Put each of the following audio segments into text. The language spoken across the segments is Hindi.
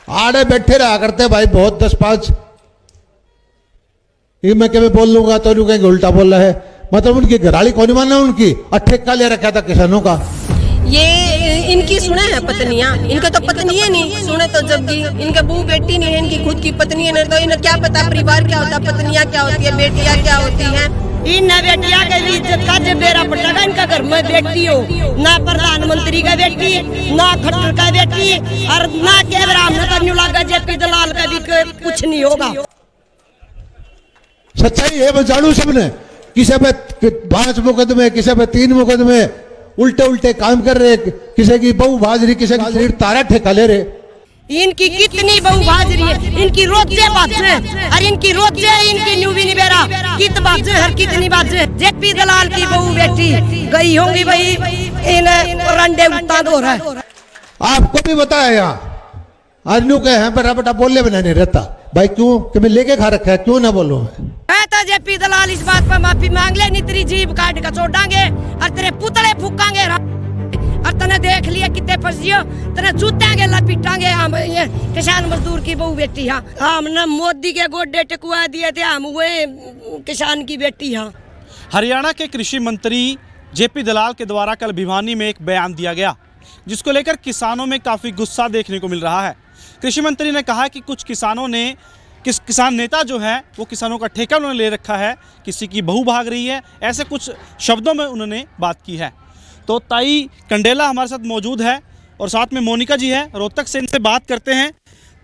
आड़े बैठे रहा करते भाई बहुत 10-5। ये मैं क्या बोल लूंगा तो नहीं कहेंगे उल्टा बोल रहा है। मतलब उनकी घराली कौन माना उनकी और ठेका ले रखा था किसानों का। ये इनकी सुने है पत्नियां, इनके तो पत्नी है नहीं सुने तो जब भी इनके बहू बेटी नहीं है, इनकी खुद की पत्नी है, तो इन्हें क्या पता परिवार क्या होता है, पत्नियां क्या होती है, बेटियां क्या होती हैं। इन बेटिया के बीच का जब बेरा पड़ेगा इनका घर में बेटी हो, ना प्रधानमंत्री का बेटी, ना खट्टर का बेटी और ना केवराम ने करने लगा जेपी दलाल का भी कुछ नहीं होगा। सच्चाई है वो जानू सबने। किसी पे 5 मुकदमे, किसी पे 3 मुकदमे, उल्टे उल्टे काम कर रहे। किसी की बहू भाज रही, किसी की तारा ठेका ले रहे। इनकी कितनी बहू भाज रही है, इनकी रोजे बाजे और इनकी रोजे इनकी न्यू भी नहीं बेरा कित बाजे हर कितनी बाजे। जेपी दलाल की बहू बेटी गई होंगी भाई इन रंडे उठा दो रहा है। आपको भी बताया यहाँ अन्नू के हैं बड़ा बड़ा बोलने बना नहीं रहता भाई। क्यों कि मैं लेके खा रखा है, क्यों ना बोलो। कहता जेपी दलाल इस बात पर माफी मांग ले, नहीं तेरी जीभ काट के छोड़ांगे और तेरे पुतले फूकांगे और तने देख लिया कितने फंसियो, तने जूतेंगे लपीटांगे। हम ये किसान मजदूर की बहू बेटी। हाँ हमने मोदी के गोडे टिकवा दिए थे, हम हुए किसान की बेटी। हाँ हरियाणा के कृषि मंत्री जेपी दलाल के द्वारा कल भिवानी में एक बयान दिया गया, जिसको लेकर किसानों में काफ़ी गुस्सा देखने को मिल रहा है। कृषि मंत्री ने कहा कि कुछ किसानों ने किसान नेता जो है वो किसानों का ठेका उन्होंने ले रखा है, किसी की बहू भाग रही है, ऐसे कुछ शब्दों में उन्होंने बात की है। तो ताई कंडेला हमारे साथ मौजूद है और साथ में मोनिका जी है रोहतक से, इनसे बात करते हैं।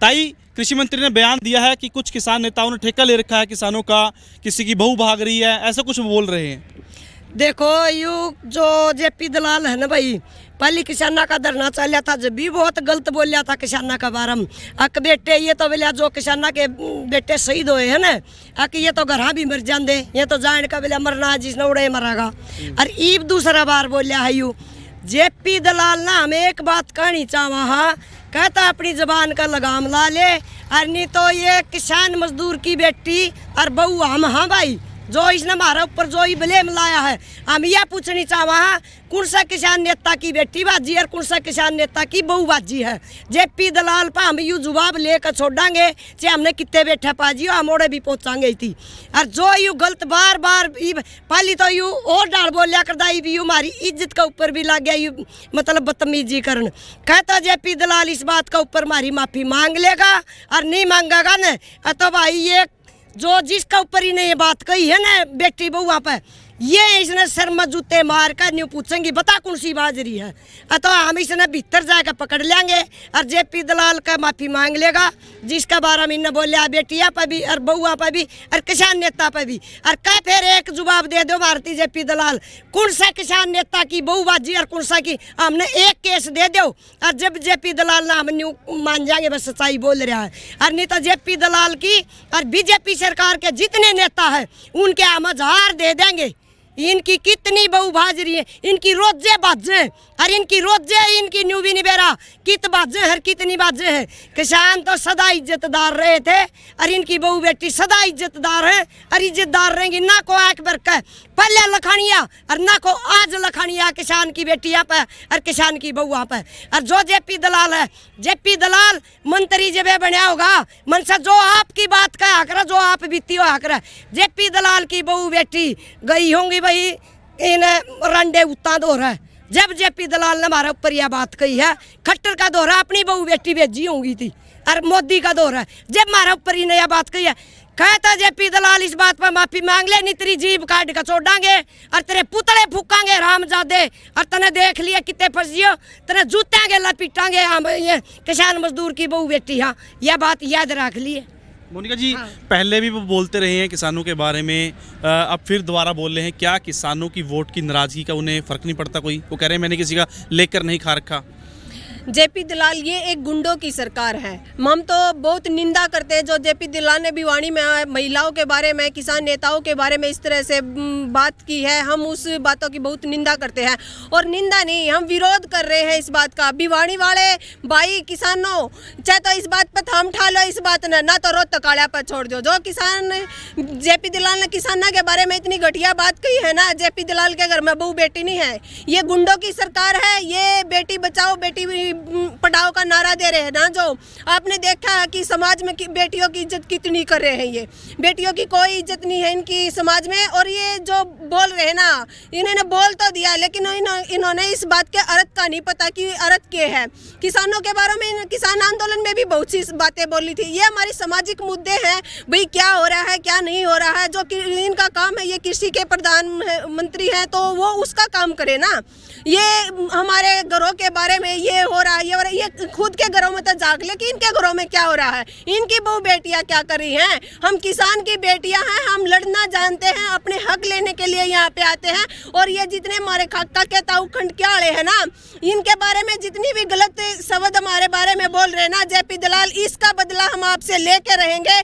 ताई, कृषि मंत्री ने बयान दिया है कि कुछ किसान नेताओं ने ठेका ले रखा है किसानों का, किसी की बहू भाग रही है, ऐसा कुछ बोल रहे हैं। देखो यू जो जेपी दलाल है ना भाई, पहले किसाना का धरना चल था जब भी बहुत गलत बोलिया था किसाना का बारे में। अक बेटे ये तो बोलिया जो किसाना के बेटे शहीद हुए है ना, अक ये तो घर भी मर जाते, ये तो जान का बोलिया मरना जिसने उड़े मरागा। और ईब दूसरा बार बोलिया है यू जेपी दलाल ना हमें एक बात कहनी चाहवा। हाँ कहता अपनी जबान का लगाम ला ले, और नहीं तो ये किसान मजदूर की बेटी और बहू हम। हाँ भाई जो इसने हमारे ऊपर जो ही ब्लेम लाया है, हम यह पूछनी चाहवा कौन सा किसान नेता की बेटी बाजी और कौन सा किसान नेता की बहू बाजी है। जेपी दलाल पर हम यू जवाब लेकर छोड़ांगे, चाहे हमने कितने बैठे पाजी हम ओड़े भी पहुँचाएंगे थी। और जो यू गलत बार बार पहली तो यू और डाल बोलिया करता भी यू हमारी इज्जत के ऊपर भी लग गया यू मतलब बदतमीजी करन। कहता जेपी दलाल इस बात के ऊपर हमारी माफ़ी मांग लेगा, और नहीं मांगेगा न तो भाई ये जो जिसका ऊपर ही ने ये बात कही है ना बेटी बउआ पे, ये इसने सर में जूते मार कर न्यू पूछेंगी बता कौन सी बाजरी है, तो हम इसने भीतर जाकर पकड़ लेंगे और जेपी दलाल का माफ़ी मांग लेगा। जिसका 12 महीने बोलिया बेटिया पर भी और बउआ पर भी और किसान नेता पर भी। और क्या फिर एक जवाब दे दो भारतीय जेपी दलाल कौन सा किसान नेता की बहू बाजी और कौन सा की, हमने एक केस दे दो और जब जेपी दलाल ना हम न्यू मान जाएंगे बस सच्चाई बोल रहा है। और नहीं तो जेपी दलाल की और बीजेपी सरकार के जितने नेता है उनके हम 1000 दे देंगे। इनकी कितनी बहू भाज रही है, इनकी रोजे बाजे और इनकी रोजे इनकी न्यू भी नहीं बेरा कित बाजे हर कितनी बाजे है। किसान तो सदा इज्जतदार रहे थे और इनकी बहू बेटी सदा इज्जतदार है और इज्जतदार रहेंगी। ना को एक बरक पहले लखानिया और ना को आज लखानिया किसान की बेटियां पे और किसान की बहुआ पे। और जो जेपी दलाल है, जेपी दलाल मंत्री जब बनया होगा मनसा जो आपकी बात कहा कर जो आप बीती हो कर, जेपी दलाल की बहू बेटी गई होंगी भाई इन रंडे उतना दो रहा है। जब जेपी दलाल ने हमारे ऊपर यह बात कही है, खट्टर का दौरा अपनी बहू बेटी भेजी होंगी थी और मोदी का दौरा जब हमारे ऊपर ही नया बात कही है। कहता जेपी दलाल इस बात पर माफी मांग ले, नहीं तेरी जीभ काट के छोड़ांगे और तेरे पुतले फूकांगे रामजादे और तने देख लिया कितने फंसियो, तने जूतेंगे लपीटांगे। हम ये किसान मजदूर की बहू बेटी। हाँ यह बात याद रख लिए। मोनिका जी पहले भी वो बोलते रहे हैं किसानों के बारे में, अब फिर दोबारा बोल रहे हैं, क्या किसानों की वोट की नाराजगी का उन्हें फ़र्क नहीं पड़ता कोई? वो कह रहे हैं मैंने किसी का लेकर नहीं खा रखा। जेपी दलाल ये एक गुंडों की सरकार है। हम तो बहुत निंदा करते हैं जो जेपी दलाल ने भिवानी में महिलाओं के बारे में, किसान नेताओं के बारे में इस तरह से बात की है। हम उस बातों की बहुत निंदा करते हैं और निंदा नहीं हम विरोध कर रहे हैं इस बात का। भिवानी वाले भाई किसानों चाहे तो इस बात पर थाम ठा लो, इस बात ने ना तो रोहतक काड़ा पर छोड़ दो। जो किसान जेपी दलाल ने किसानों के बारे में इतनी घटिया बात कही है ना, जेपी दलाल के घर में बहू बेटी नहीं है, ये गुंडों की सरकार है। ये बेटी बचाओ बेटी पढ़ाओ का नारा दे रहे हैं ना, जो आपने देखा है कि समाज में बेटियों की इज्जत कितनी कर रहे हैं, ये बेटियों की कोई इज्जत नहीं है इनकी समाज में। और ये जो बोल रहे हैं ना, इन्होंने बोल तो दिया लेकिन इन्होंने इस बात के अर्थ का नहीं पता कि अर्थ क्या है। किसानों के बारे में किसान आंदोलन में भी बहुत सी बातें बोली थी। ये हमारी सामाजिक मुद्दे हैं भाई, क्या हो रहा है क्या नहीं हो रहा है। जो इनका काम है, ये कृषि के प्रधानमंत्री हैं तो वो उसका काम करे ना। ये हमारे घरों के बारे में ये हो रहा है, ये हो रहा है, ये खुद के घरों में तो जाग ले कि इनके घरों में क्या हो रहा है, इनकी बहू बेटियां क्या कर रही हैं। हम किसान की बेटियां हैं, हम लड़ना जानते हैं, अपने हक लेने के लिए यहाँ पे आते हैं। और ये जितने हमारे काका के ताऊ खंड के आड़े हैं ना, इनके बारे में जितनी भी गलत शब्द हमारे बारे में बोल रहे हैं ना जेपी दलाल, इसका बदला हम आपसे लेके रहेंगे।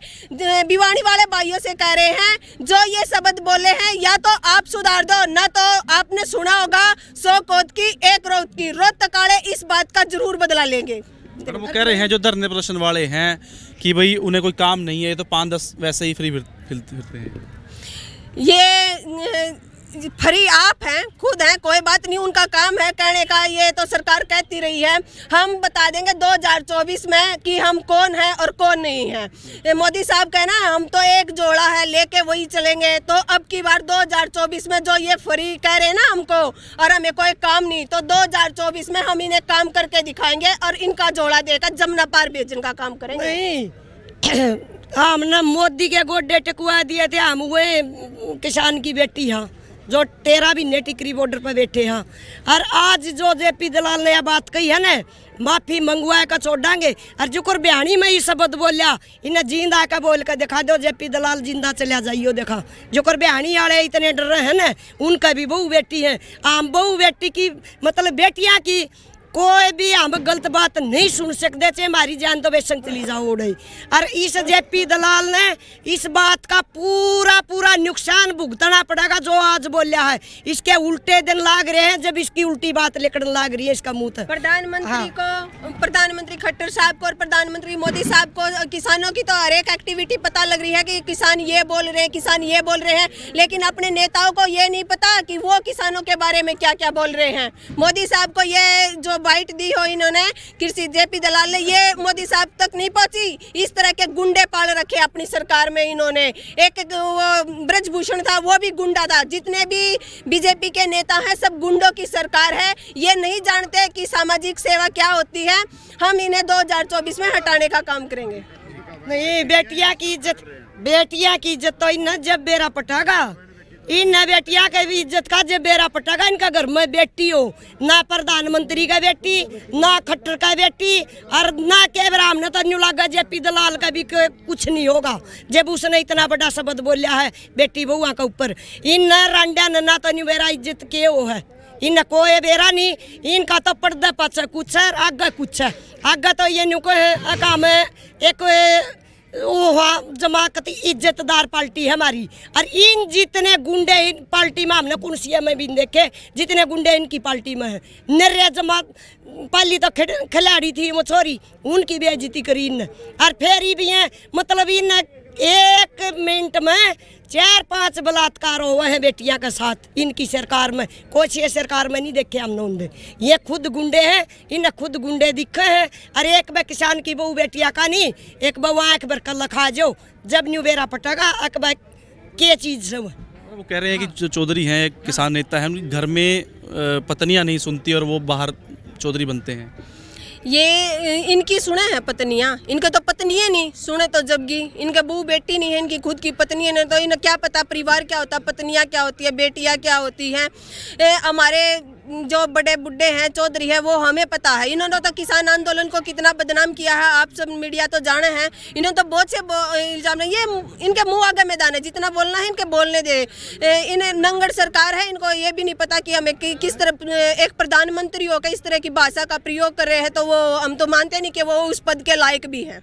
भिवानी वाले भाइयों से कह रहे हैं, जो ये शब्द बोले हैं या तो आप सुधार दो, ना तो आपने सुना होगा 100 कोत की 1 रोत की, रोत तकाड़े इस बात का जरूर बदला लेंगे। पर वो कह रहे हैं जो धरने प्रदर्शन वाले हैं कि भाई उन्हें कोई काम नहीं है, तो 5-10 वैसे ही फ्री फिरते हैं। ये फ्री आप हैं, खुद हैं, कोई बात नहीं, उनका काम है कहने का, ये तो सरकार कहती रही है। हम बता देंगे 2024 में कि हम कौन हैं और कौन नहीं है। मोदी साहब कहना हम तो एक जोड़ा है लेके वही चलेंगे। तो अब की बार 2024 में जो ये फ्री कह रहे हैं ना हमको और हमें कोई काम नहीं, तो 2024 में हम इन्हें काम करके दिखाएंगे और इनका जोड़ा देकर जमुना पार भेजने का काम करेंगे। नहीं, हमने मोदी के गोडे टकुआ दिए थे, हम हुए किसान की बेटी हाँ, जो 13 महीने टिकरी बॉर्डर पर बैठे हैं। और आज जो जेपी दलाल ने यह बात कही है ना, माफी मंगवाए का छोड़ांगे। और जो कर बिहानी में ही शब्द बोलिया, इन्हें जिंदा का बोल कर दिखा दो, जेपी दलाल जिंदा चला जाइयो। देखा जो कर बिहानी वाले इतने डर रहे हैं ना, उनका भी बहू बेटी है। आम बहू बेटी की मतलब बेटियां की कोई भी हम गलत बात नहीं सुन सकते, चाहे हमारी जान तो बेशक चली जाओ उड़े। और इस जेपी दलाल ने इस बात का पूरा नुकसान भुगतना पड़ेगा जो आज बोलिया है। इसके उल्टे दिन लाग रहे हैं जब इसकी उल्टी बात लेकर लाग रही है इसका मुंह। प्रधानमंत्री को, प्रधानमंत्री खट्टर साहब को और प्रधानमंत्री मोदी साहब को किसानों की तो हर एक एक्टिविटी पता लग रही है कि किसान ये बोल रहे हैं, किसान ये बोल रहे हैं, लेकिन अपने नेताओं को ये नहीं पता कि वो किसानों के बारे में क्या क्या बोल रहे हैं। मोदी साहब को ये जो बाइट दी हो इन्होंने कृषि जेपी दलाल ने, ये मोदी साहब तक नहीं पहुंची। इस तरह के गुंडे पाल रखे अपनी सरकार में इन्होंने। एक वो ब्रजभूषण था, वो भी गुंडा था। जितने भी बीजेपी के नेता हैं सब गुंडों की सरकार है। ये नहीं जानते कि सामाजिक सेवा क्या होती है। हम इन्हें 2024 में हटाने का काम करेंगे। नहीं, बेटिया की इज्जत तो इन जब बेरा पटागा, इन बेटिया के भी इज्जत का जब बेरा पटागा। इनका घर में बेटी हो, ना प्रधानमंत्री का बेटी, ना खट्टर का बेटी, और ना केवरा हमने तो न्यू लागा जेपी दलाल का भी कुछ नहीं होगा जब उसने इतना बड़ा शब्द बोलिया है बेटी बहुआ के ऊपर। इन रांडा ना तो न्यू बेरा इज्जत के वो है, इन कोई बेरा नहीं। इनका तो पर्दा पाछा कुछ है, आगे कुछ है। आगे तो ये न्यू को काम है एक जमाकती इज्जतदार पार्टी है हमारी। और इन जितने गुंडे इन पार्टी में हमने कुर्सिया में भी देखे, जितने गुंडे इनकी पार्टी में है। निर्या जमात पहली तो खिलाड़ी थी वो छोरी, उनकी बेइज्जती करी इन। और फिर भी हैं मतलब इन 1 मिनट में 4-5 बलात्कार हुए हैं बेटियां के साथ इनकी सरकार में। कुछ ये सरकार में नहीं देखे हमने उनके। ये खुद गुंडे हैं, इन्हें खुद गुंडे दिखे हैं। और एक बार किसान की बहू बेटिया का नहीं, एक बार वहाँ एक बार कल खा जाओ जब न्यू बेरा पटेगा एक बार क्या चीज़ से। वो कह रहे हैं कि जो चौधरी हैं, किसान नेता हैं, उनके घर में पत्नियां नहीं सुनती और वो बाहर चौधरी बनते हैं। ये इनकी सुने हैं पत्नियां, इनके तो पत्नियां नहीं सुने तो जबकि इनके बहू बेटी नहीं है, इनकी खुद की पत्नियां नहीं, तो इन्हें क्या पता परिवार क्या होता है, पत्नियां क्या होती है, बेटियां क्या होती हैं। हमारे जो बड़े बुड्ढे हैं चौधरी है वो हमें पता है। इन्होंने तो किसान आंदोलन को कितना बदनाम किया है, आप सब मीडिया तो जाने हैं। इन्होंने तो बहुत से इल्जाम है, ये इनके मुंह आगे मैदान है, जितना बोलना है इनके बोलने दे। इन्हें नंगड़ सरकार है, इनको ये भी नहीं पता कि हमें किस तरह एक प्रधानमंत्री होकर इस तरह की भाषा का प्रयोग कर रहे हैं, तो वो हम तो मानते नहीं कि वो उस पद के लायक भी हैं।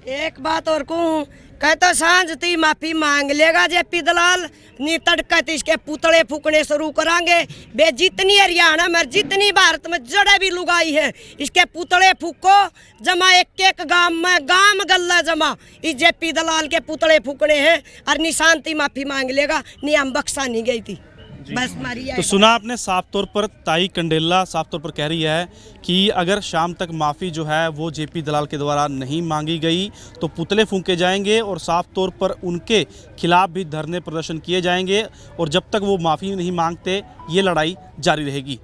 एक बात और कहूँ, कहता सांझ ती माफी मांग लेगा जेपी दलाल, नी तड़का इसके पुतले फूकने शुरू करांगे। बे जितनी हरियाणा में जितनी भारत में जड़े भी लुगाई है इसके पुतले फूको जमा, एक गांव में गांव गल्ला जमा इस जेपी दलाल के पुतले फूकने हैं। और निशांति माफी मांग लेगा, नी हम बख्शा नहीं गई थी। बस हमारी तो सुना आपने, साफ तौर पर ताई कंडेला साफ तौर पर कह रही है कि अगर शाम तक माफ़ी जो है वो जेपी दलाल के द्वारा नहीं मांगी गई तो पुतले फूंके जाएंगे और साफ तौर पर उनके खिलाफ भी धरने प्रदर्शन किए जाएंगे और जब तक वो माफ़ी नहीं मांगते ये लड़ाई जारी रहेगी।